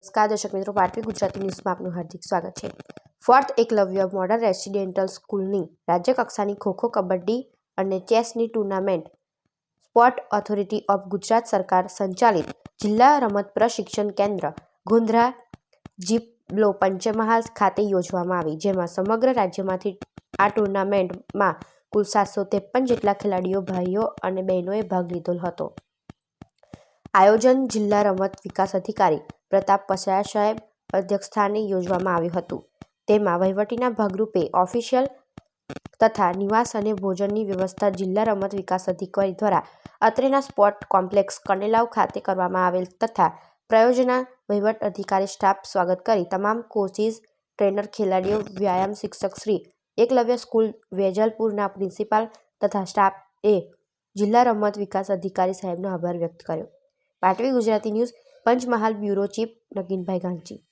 નમસ્કાર દર્શક મિત્રો, પાટવી ગુજરાતી ન્યૂઝમાં આપનું હાર્દિક સ્વાગત છે। ફોર્થ એકલવ્ય મોડલ રેસિડેન્ટલ સ્કૂલની રાજ્યકક્ષાની ખો-ખો, કબડ્ડી અને ચેસની tournament sport authority of Gujarat સરકાર સંચાલિત જિલ્લા રમત પ્રશિક્ષણ કેન્દ્ર ગોધરા જીપલો પંચમહાલ ખાતે યોજવામાં આવી, જેમાં સમગ્ર રાજ્યમાંથી આ ટુર્નામેન્ટમાં કુલ 753 જેટલા ખેલાડીઓ, ભાઈઓ અને બહેનોએ ભાગ લીધો હતો। આયોજન જિલ્લા રમત વિકાસ અધિકારી પ્રતાપ પસાયા સાહેબ અધ્યક્ષસ્થાને યોજવામાં આવ્યું હતું। તેમાં વહીવટીના ભાગરૂપે ઓફિશિયલ તથા નિવાસ અને ભોજનની વ્યવસ્થા જિલ્લા રમત વિકાસ અધિકારી દ્વારા અત્રેના સ્પોર્ટ કોમ્પ્લેક્સ કનેલાવ ખાતે કરવામાં આવેલ તથા પ્રાયોજના વહીવટ અધિકારી સ્ટાફ સ્વાગત કરી તમામ કોચિસ, ટ્રેનર, ખેલાડીઓ, વ્યાયામ શિક્ષક શ્રી એકલવ્ય સ્કૂલ વેજલપુરના પ્રિન્સિપાલ તથા સ્ટાફએ જિલ્લા રમત વિકાસ અધિકારી સાહેબનો આભાર વ્યક્ત કર્યો। Patvi Gujarati news Panchmahal bureau chief Naginbhai Gandhi.